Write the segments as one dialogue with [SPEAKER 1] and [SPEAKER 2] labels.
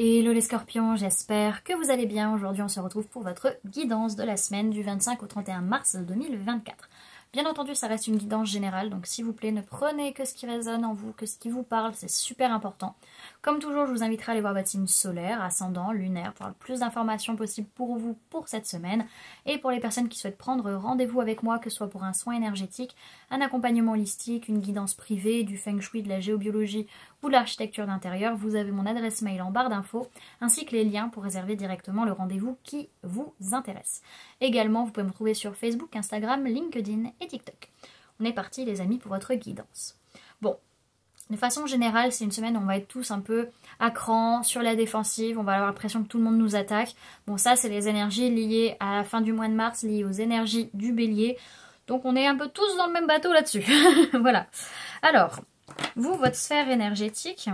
[SPEAKER 1] Hello les scorpions, j'espère que vous allez bien. Aujourd'hui on se retrouve pour votre guidance de la semaine du 25 au 31 mars 2024. Bien entendu ça reste une guidance générale, donc s'il vous plaît ne prenez que ce qui résonne en vous, que ce qui vous parle, c'est super important. Comme toujours je vous inviterai à aller voir votre signe solaire, ascendant, lunaire, pour avoir le plus d'informations possible pour vous pour cette semaine. Et pour les personnes qui souhaitent prendre rendez-vous avec moi, que ce soit pour un soin énergétique, un accompagnement holistique, une guidance privée, du feng shui, de la géobiologie ou de l'architecture d'intérieur, vous avez mon adresse mail en barre d'infos, ainsi que les liens pour réserver directement le rendez-vous qui vous intéresse. Également, vous pouvez me trouver sur Facebook, Instagram, LinkedIn et TikTok. On est parti les amis pour votre guidance. Bon, de façon générale, c'est une semaine où on va être tous un peu à cran, sur la défensive, on va avoir l'impression que tout le monde nous attaque. Bon, ça c'est les énergies liées à la fin du mois de mars, liées aux énergies du bélier. Donc on est un peu tous dans le même bateau là-dessus. Voilà. Alors, vous, votre sphère énergétique,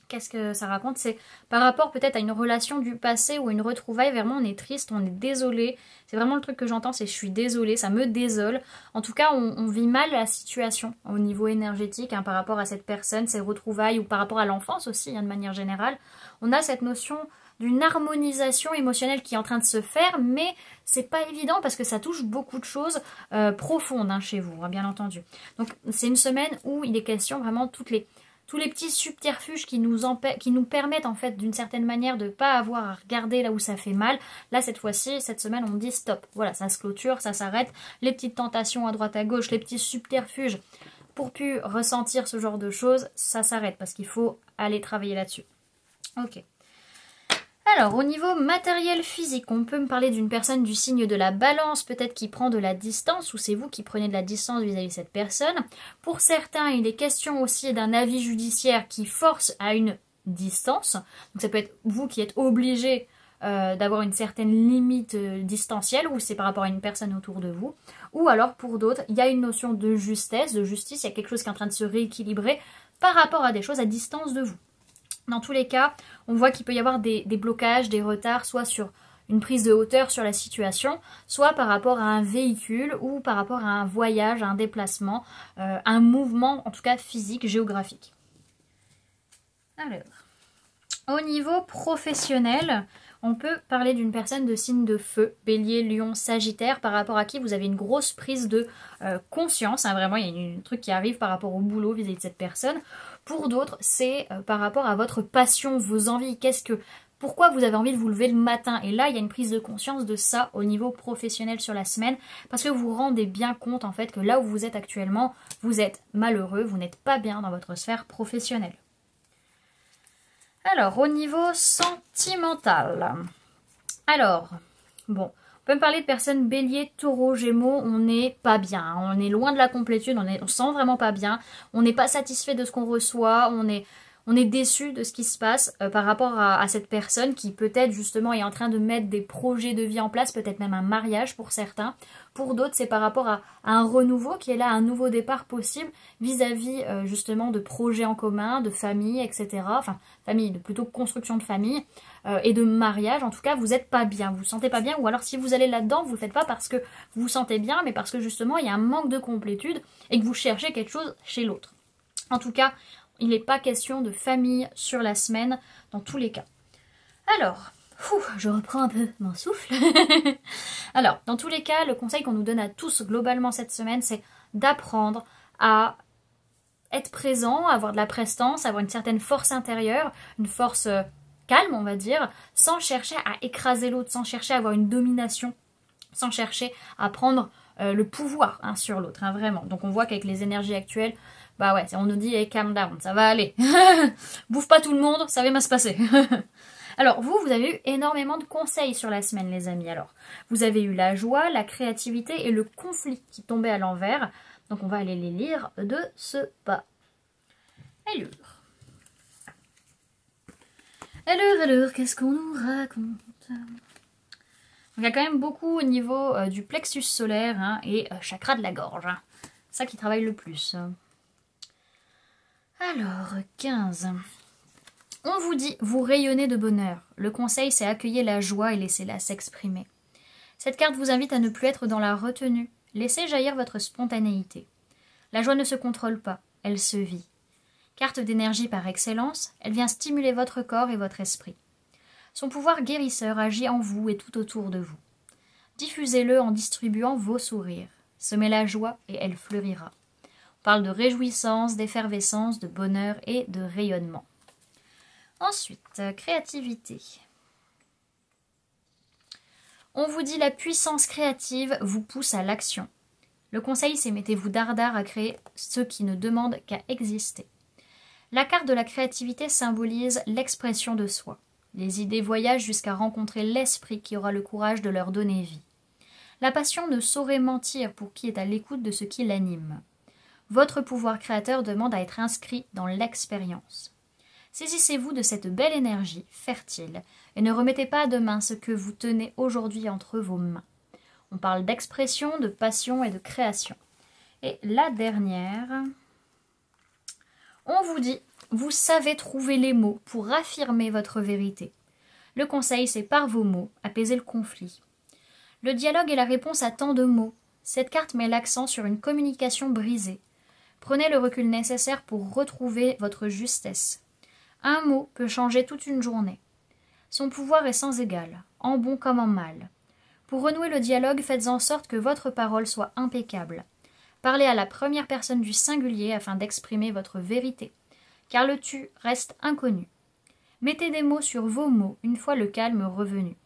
[SPEAKER 1] qu'est-ce que ça raconte? C'est par rapport peut-être à une relation du passé ou une retrouvaille, vraiment on est triste, on est désolé. C'est vraiment le truc que j'entends, c'est je suis désolée, ça me désole. En tout cas, on vit mal la situation au niveau énergétique par rapport à cette personne, ces retrouvailles ou par rapport à l'enfance aussi, de manière générale. On a cette notion d'une harmonisation émotionnelle qui est en train de se faire, mais c'est pas évident parce que ça touche beaucoup de choses profondes chez vous, bien entendu. Donc c'est une semaine où il est question vraiment tous les petits subterfuges qui nous permettent en fait d'une certaine manière de ne pas avoir à regarder là où ça fait mal. Là cette fois-ci, cette semaine on dit stop, voilà, ça se clôture, ça s'arrête, les petites tentations à droite à gauche, les petits subterfuges pour plus ressentir ce genre de choses, ça s'arrête parce qu'il faut aller travailler là-dessus. Ok. Alors, au niveau matériel physique, on peut me parler d'une personne du signe de la balance, peut-être qui prend de la distance, ou c'est vous qui prenez de la distance vis-à-vis de cette personne. Pour certains, il est question aussi d'un avis judiciaire qui force à une distance. Donc ça peut être vous qui êtes obligé d'avoir une certaine limite distancielle, ou c'est par rapport à une personne autour de vous. Ou alors, pour d'autres, il y a une notion de justesse, il y a quelque chose qui est en train de se rééquilibrer par rapport à des choses à distance de vous. Dans tous les cas, on voit qu'il peut y avoir des blocages, des retards, soit sur une prise de hauteur sur la situation, soit par rapport à un véhicule ou par rapport à un voyage, un déplacement, un mouvement, en tout cas physique, géographique. Alors, au niveau professionnel, on peut parler d'une personne de signe de feu, bélier, lion, sagittaire, par rapport à qui vous avez une grosse prise de conscience. Vraiment, il y a un truc qui arrive par rapport au boulot vis-à-vis de cette personne. Pour d'autres, c'est par rapport à votre passion, vos envies. Pourquoi vous avez envie de vous lever le matin? Et là, il y a une prise de conscience de ça au niveau professionnel sur la semaine, parce que vous vous rendez bien compte en fait que là où vous êtes actuellement, vous êtes malheureux, vous n'êtes pas bien dans votre sphère professionnelle. Alors, au niveau sentimental, bon, on peut me parler de personnes bélier, taureau, gémeaux, on n'est pas bien, on est loin de la complétude, on sent vraiment pas bien, on n'est pas satisfait de ce qu'on reçoit, on est déçu de ce qui se passe par rapport à cette personne qui peut-être justement est en train de mettre des projets de vie en place, peut-être même un mariage pour certains. Pour d'autres, c'est par rapport à un renouveau qui est là, un nouveau départ possible vis-à-vis justement de projets en commun, de famille, etc. Enfin, famille, plutôt construction de famille et de mariage. En tout cas, vous n'êtes pas bien, vous ne vous sentez pas bien. Ou alors, si vous allez là-dedans, vous ne le faites pas parce que vous vous sentez bien, mais parce que justement, il y a un manque de complétude et que vous cherchez quelque chose chez l'autre. En tout cas, il n'est pas question de famille sur la semaine, dans tous les cas. Alors, je reprends un peu mon souffle. Alors, dans tous les cas, le conseil qu'on nous donne à tous globalement cette semaine, c'est d'apprendre à être présent, avoir de la prestance, avoir une certaine force intérieure, une force calme, on va dire, sans chercher à écraser l'autre, sans chercher à avoir une domination, sans chercher à prendre le pouvoir sur l'autre, vraiment. Donc on voit qu'avec les énergies actuelles, bah ouais, on nous dit hey, calm down, ça va aller. Bouffe pas tout le monde, ça va bien se passer. Alors vous avez eu énormément de conseils sur la semaine les amis. Alors vous avez eu la joie, la créativité et le conflit qui tombaient à l'envers. Donc on va aller les lire de ce pas. Alors, qu'est-ce qu'on nous raconte? Il y a quand même beaucoup au niveau du plexus solaire et chakra de la gorge. Ça qui travaille le plus. Alors, 15. On vous dit, vous rayonnez de bonheur. Le conseil, c'est accueillir la joie et laissez-la s'exprimer. Cette carte vous invite à ne plus être dans la retenue. Laissez jaillir votre spontanéité. La joie ne se contrôle pas, elle se vit. Carte d'énergie par excellence, elle vient stimuler votre corps et votre esprit. Son pouvoir guérisseur agit en vous et tout autour de vous. Diffusez-le en distribuant vos sourires. Semez la joie et elle fleurira. On parle de réjouissance, d'effervescence, de bonheur et de rayonnement. Ensuite, créativité. On vous dit la puissance créative vous pousse à l'action. Le conseil, c'est mettez-vous dardard à créer ce qui ne demande qu'à exister. La carte de la créativité symbolise l'expression de soi. Les idées voyagent jusqu'à rencontrer l'esprit qui aura le courage de leur donner vie. La passion ne saurait mentir pour qui est à l'écoute de ce qui l'anime. Votre pouvoir créateur demande à être inscrit dans l'expérience. Saisissez-vous de cette belle énergie fertile et ne remettez pas à demain ce que vous tenez aujourd'hui entre vos mains. On parle d'expression, de passion et de création. Et la dernière, on vous dit, vous savez trouver les mots pour affirmer votre vérité. Le conseil, c'est par vos mots, apaiser le conflit. Le dialogue est la réponse à tant de mots. Cette carte met l'accent sur une communication brisée. Prenez le recul nécessaire pour retrouver votre justesse. Un mot peut changer toute une journée. Son pouvoir est sans égal, en bon comme en mal. Pour renouer le dialogue, faites en sorte que votre parole soit impeccable. Parlez à la première personne du singulier afin d'exprimer votre vérité, car le tu reste inconnu. Mettez des mots sur vos mots une fois le calme revenu.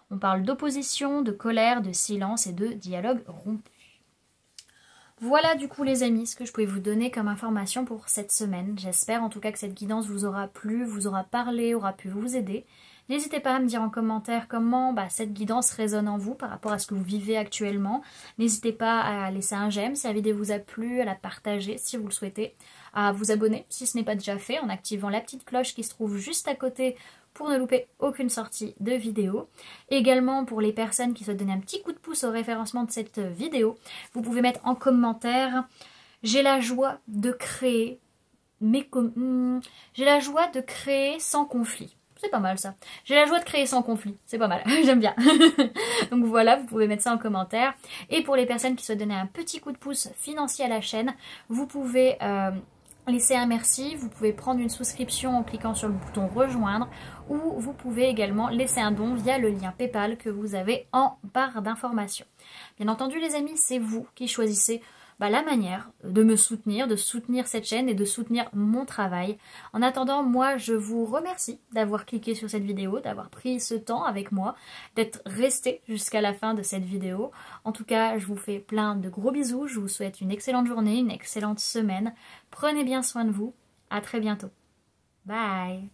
[SPEAKER 1] On parle d'opposition, de colère, de silence et de dialogue rompu. Voilà du coup les amis ce que je pouvais vous donner comme information pour cette semaine. J'espère en tout cas que cette guidance vous aura plu, vous aura parlé, aura pu vous aider. N'hésitez pas à me dire en commentaire comment cette guidance résonne en vous par rapport à ce que vous vivez actuellement. N'hésitez pas à laisser un j'aime si la vidéo vous a plu, à la partager si vous le souhaitez, à vous abonner si ce n'est pas déjà fait en activant la petite cloche qui se trouve juste à côté pour ne louper aucune sortie de vidéo. Également pour les personnes qui souhaitent donner un petit coup de pouce au référencement de cette vidéo, vous pouvez mettre en commentaire « J'ai la joie de créer, j'ai la joie de créer sans conflit ». C'est pas mal ça. J'ai la joie de créer sans conflit. C'est pas mal. J'aime bien. Donc voilà, vous pouvez mettre ça en commentaire. Et pour les personnes qui souhaitent donner un petit coup de pouce financier à la chaîne, vous pouvez laisser un merci. Vous pouvez prendre une souscription en cliquant sur le bouton rejoindre. Ou vous pouvez également laisser un don via le lien PayPal que vous avez en barre d'informations. Bien entendu les amis, c'est vous qui choisissez la manière de me soutenir, de soutenir cette chaîne et de soutenir mon travail. En attendant, moi je vous remercie d'avoir cliqué sur cette vidéo, d'avoir pris ce temps avec moi, d'être resté jusqu'à la fin de cette vidéo. En tout cas, je vous fais plein de gros bisous, je vous souhaite une excellente journée, une excellente semaine. Prenez bien soin de vous, à très bientôt. Bye!